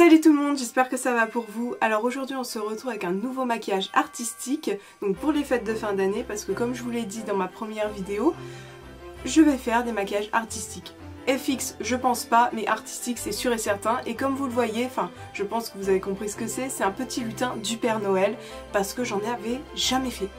Salut tout le monde, j'espère que ça va pour vous. Alors aujourd'hui on se retrouve avec un nouveau maquillage artistique, donc pour les fêtes de fin d'année, parce que comme je vous l'ai dit dans ma première vidéo, je vais faire des maquillages artistiques. FX je pense pas, mais artistique c'est sûr et certain. Et comme vous le voyez, enfin je pense que vous avez compris ce que c'est un petit lutin du Père Noël, parce que j'en avais jamais fait.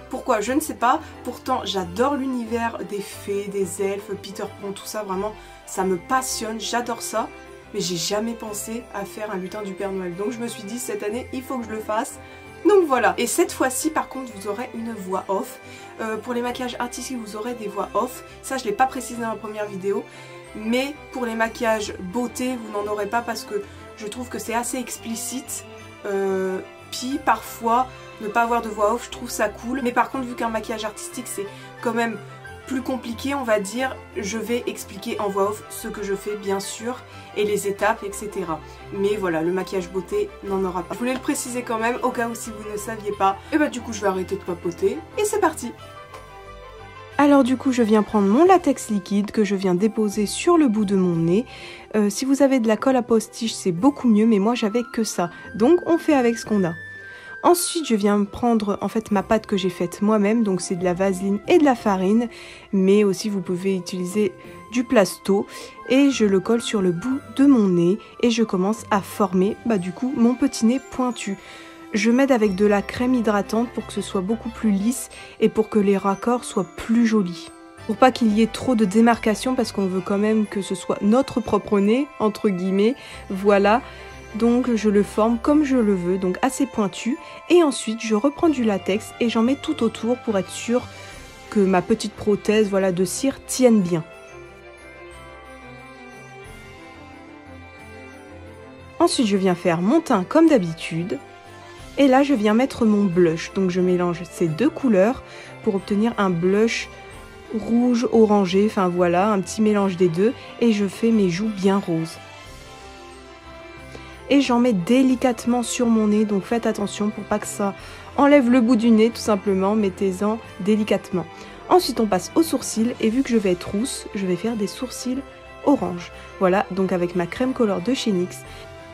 Pourquoi? Je ne sais pas, pourtant j'adore l'univers des fées, des elfes, Peter Pan, tout ça vraiment, ça me passionne, j'adore ça. Mais j'ai jamais pensé à faire un lutin du Père Noël. Donc je me suis dit cette année il faut que je le fasse. Donc voilà. Et cette fois-ci par contre vous aurez une voix off. Pour les maquillages artistiques vous aurez des voix off. Ça je l'ai pas précisé dans la première vidéo. Mais pour les maquillages beauté vous n'en aurez pas parce que je trouve que c'est assez explicite. Puis parfois ne pas avoir de voix off je trouve ça cool. Mais par contre vu qu'un maquillage artistique c'est quand même plus compliqué on va dire, je vais expliquer en voix off ce que je fais bien sûr et les étapes etc. Mais voilà, le maquillage beauté n'en aura pas. Je voulais le préciser quand même au cas où si vous ne saviez pas. Et bah du coup je vais arrêter de papoter et c'est parti. Alors du coup je viens prendre mon latex liquide que je viens déposer sur le bout de mon nez. Si vous avez de la colle à postiche c'est beaucoup mieux mais moi j'avais que ça. Donc on fait avec ce qu'on a. Ensuite, je viens prendre en fait ma pâte que j'ai faite moi-même, donc c'est de la vaseline et de la farine, mais aussi vous pouvez utiliser du plasto et je le colle sur le bout de mon nez et je commence à former du coup mon petit nez pointu. Je m'aide avec de la crème hydratante pour que ce soit beaucoup plus lisse et pour que les raccords soient plus jolis. Pour pas qu'il y ait trop de démarcation parce qu'on veut quand même que ce soit notre propre nez, entre guillemets, voilà. Donc je le forme comme je le veux, donc assez pointu. Et ensuite je reprends du latex et j'en mets tout autour pour être sûr que ma petite prothèse de cire tienne bien. Ensuite je viens faire mon teint comme d'habitude. Et là je viens mettre mon blush. Donc je mélange ces deux couleurs pour obtenir un blush rouge orangé. Enfin voilà, un petit mélange des deux. Et je fais mes joues bien roses. Et j'en mets délicatement sur mon nez, donc faites attention pour pas que ça enlève le bout du nez, tout simplement, mettez-en délicatement. Ensuite on passe aux sourcils, et vu que je vais être rousse, je vais faire des sourcils orange. Voilà, donc avec ma crème color de chez NYX,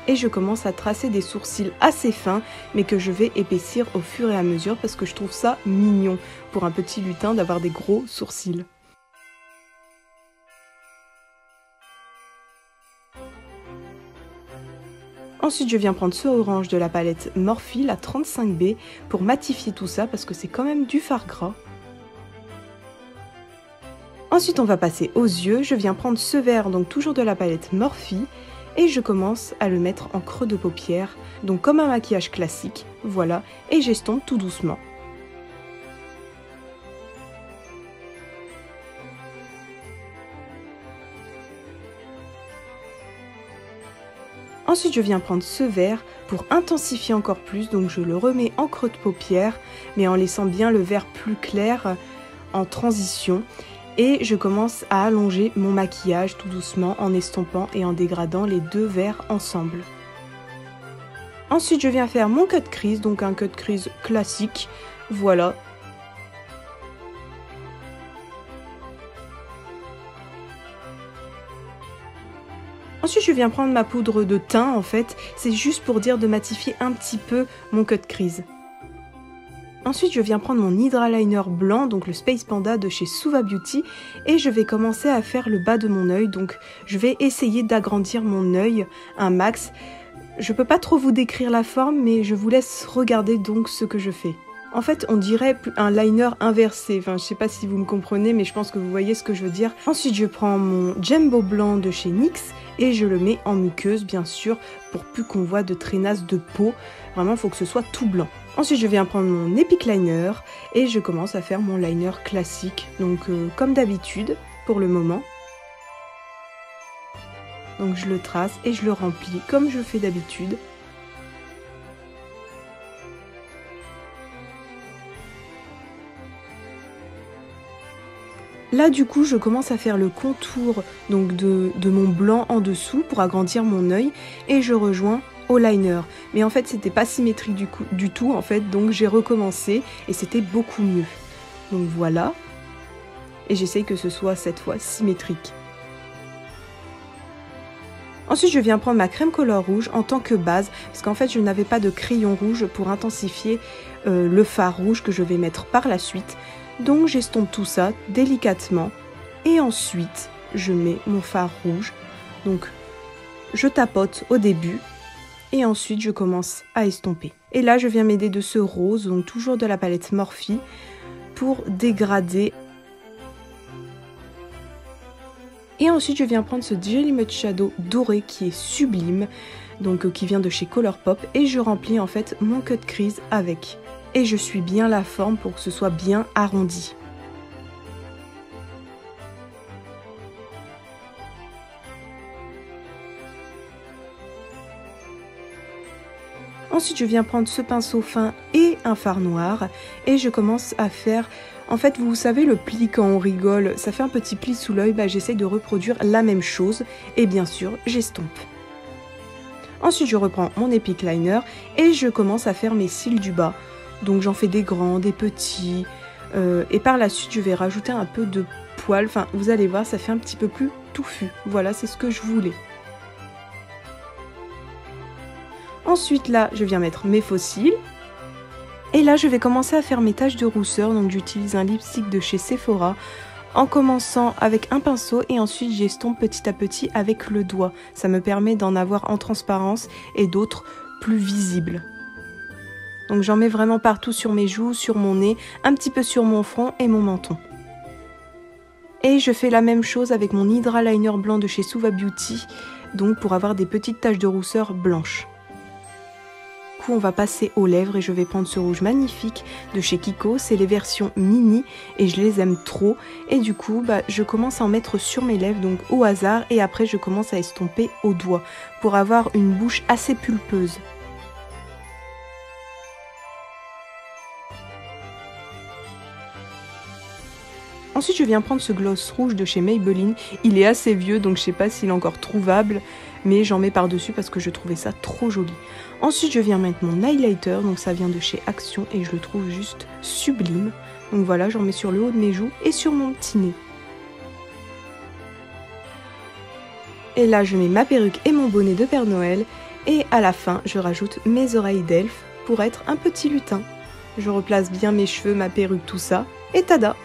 et je commence à tracer des sourcils assez fins, mais que je vais épaissir au fur et à mesure, parce que je trouve ça mignon, pour un petit lutin d'avoir des gros sourcils. Ensuite je viens prendre ce orange de la palette Morphe, la 35B, pour matifier tout ça parce que c'est quand même du fard gras. Ensuite on va passer aux yeux, je viens prendre ce vert, donc toujours de la palette Morphe, et je commence à le mettre en creux de paupière, donc comme un maquillage classique, voilà, et j'estompe tout doucement. Ensuite je viens prendre ce vert pour intensifier encore plus, donc je le remets en creux de paupière, mais en laissant bien le vert plus clair en transition. Et je commence à allonger mon maquillage tout doucement en estompant et en dégradant les deux verts ensemble. Ensuite je viens faire mon cut crease, donc un cut crease classique, voilà. Ensuite je viens prendre ma poudre de teint en fait, c'est juste pour dire de matifier un petit peu mon cut crease. Ensuite je viens prendre mon hydraliner blanc, donc le Space Panda de chez Suva Beauty, et je vais commencer à faire le bas de mon œil, donc je vais essayer d'agrandir mon œil un max. Je peux pas trop vous décrire la forme, mais je vous laisse regarder donc ce que je fais. En fait, on dirait un liner inversé. Enfin, je sais pas si vous me comprenez, mais je pense que vous voyez ce que je veux dire. Ensuite, je prends mon Jumbo blanc de chez NYX et je le mets en muqueuse, bien sûr, pour plus qu'on voit de traînasse de peau. Vraiment, il faut que ce soit tout blanc. Ensuite, je viens prendre mon Epic Liner et je commence à faire mon liner classique. Donc, comme d'habitude, pour le moment. Donc, je le trace et je le remplis comme je fais d'habitude. Là du coup je commence à faire le contour donc de mon blanc en dessous pour agrandir mon œil et je rejoins au liner. Mais en fait c'était pas symétrique du tout en fait, donc j'ai recommencé et c'était beaucoup mieux. Donc voilà. Et j'essaye que ce soit cette fois symétrique. Ensuite, je viens prendre ma crème couleur rouge en tant que base, parce qu'en fait, je n'avais pas de crayon rouge pour intensifier le fard rouge que je vais mettre par la suite. Donc, j'estompe tout ça délicatement. Et ensuite, je mets mon fard rouge. Donc, je tapote au début. Et ensuite, je commence à estomper. Et là, je viens m'aider de ce rose, donc toujours de la palette Morphe, pour dégrader. Et ensuite, je viens prendre ce Jelly Mud Shadow doré qui est sublime, donc qui vient de chez Colourpop, et je remplis en fait mon cut crease avec. Et je suis bien la forme pour que ce soit bien arrondi. Ensuite, je viens prendre ce pinceau fin et un fard noir et je commence à faire... En fait, vous savez, le pli quand on rigole, ça fait un petit pli sous l'œil, j'essaye de reproduire la même chose et bien sûr, j'estompe. Ensuite, je reprends mon Epic Liner et je commence à faire mes cils du bas. Donc, j'en fais des grands, des petits et par la suite, je vais rajouter un peu de poils. Enfin, vous allez voir, ça fait un petit peu plus touffu. Voilà, c'est ce que je voulais. Ensuite, là, je viens mettre mes faux cils. Et là, je vais commencer à faire mes taches de rousseur. Donc, j'utilise un lipstick de chez Sephora en commençant avec un pinceau et ensuite j'estompe petit à petit avec le doigt. Ça me permet d'en avoir en transparence et d'autres plus visibles. Donc, j'en mets vraiment partout sur mes joues, sur mon nez, un petit peu sur mon front et mon menton. Et je fais la même chose avec mon Hydra Liner blanc de chez Suva Beauty, donc pour avoir des petites taches de rousseur blanches. On va passer aux lèvres et je vais prendre ce rouge magnifique de chez Kiko, c'est les versions mini et je les aime trop et du coup je commence à en mettre sur mes lèvres donc au hasard et après je commence à estomper au doigt pour avoir une bouche assez pulpeuse. Ensuite je viens prendre ce gloss rouge de chez Maybelline, il est assez vieux donc je sais pas s'il est encore trouvable mais j'en mets par dessus parce que je trouvais ça trop joli. Ensuite je viens mettre mon highlighter, donc ça vient de chez Action et je le trouve juste sublime. Donc voilà, j'en mets sur le haut de mes joues et sur mon petit nez. Et là je mets ma perruque et mon bonnet de Père Noël et à la fin je rajoute mes oreilles d'elfe pour être un petit lutin. Je replace bien mes cheveux, ma perruque, tout ça et tada!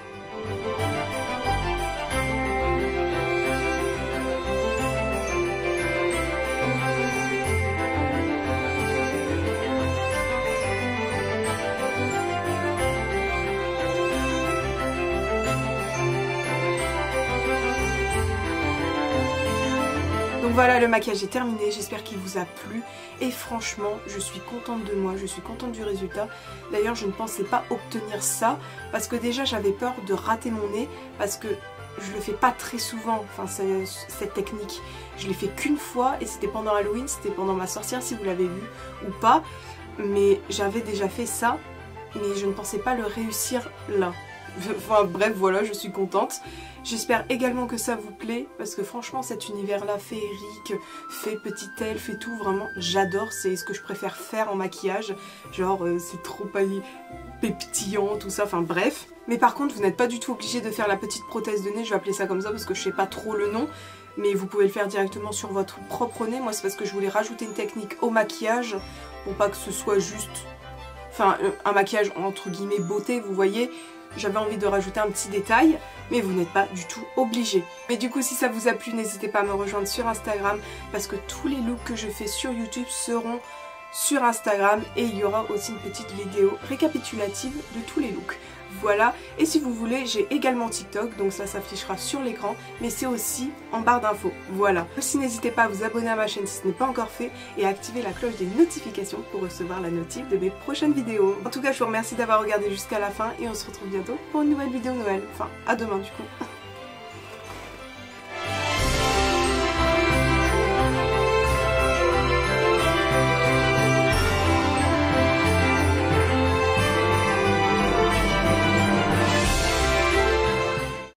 Donc voilà, le maquillage est terminé, j'espère qu'il vous a plu et franchement je suis contente de moi, je suis contente du résultat. D'ailleurs je ne pensais pas obtenir ça parce que déjà j'avais peur de rater mon nez parce que je le fais pas très souvent, enfin cette technique. Je l'ai fait qu'une fois et c'était pendant Halloween, c'était pendant ma sorcière si vous l'avez vu ou pas. Mais j'avais déjà fait ça, mais je ne pensais pas le réussir là. Enfin bref, voilà, je suis contente. J'espère également que ça vous plaît, parce que franchement cet univers-là féerique, fait petit elfe et tout, vraiment j'adore, c'est ce que je préfère faire en maquillage. Genre c'est trop pétillant, tout ça, enfin bref. Mais par contre vous n'êtes pas du tout obligé de faire la petite prothèse de nez, je vais appeler ça comme ça parce que je sais pas trop le nom. Mais vous pouvez le faire directement sur votre propre nez. Moi c'est parce que je voulais rajouter une technique au maquillage, pour pas que ce soit juste... Enfin un maquillage entre guillemets beauté, vous voyez. J'avais envie de rajouter un petit détail, mais vous n'êtes pas du tout obligé. Mais du coup, si ça vous a plu, n'hésitez pas à me rejoindre sur Instagram, parce que tous les looks que je fais sur YouTube seront sur Instagram, et il y aura aussi une petite vidéo récapitulative de tous les looks. Voilà, et si vous voulez, j'ai également TikTok, donc ça s'affichera sur l'écran, mais c'est aussi en barre d'infos, voilà. Aussi, n'hésitez pas à vous abonner à ma chaîne si ce n'est pas encore fait, et à activer la cloche des notifications pour recevoir la notif de mes prochaines vidéos. En tout cas, je vous remercie d'avoir regardé jusqu'à la fin, et on se retrouve bientôt pour une nouvelle vidéo Noël, enfin, à demain du coup.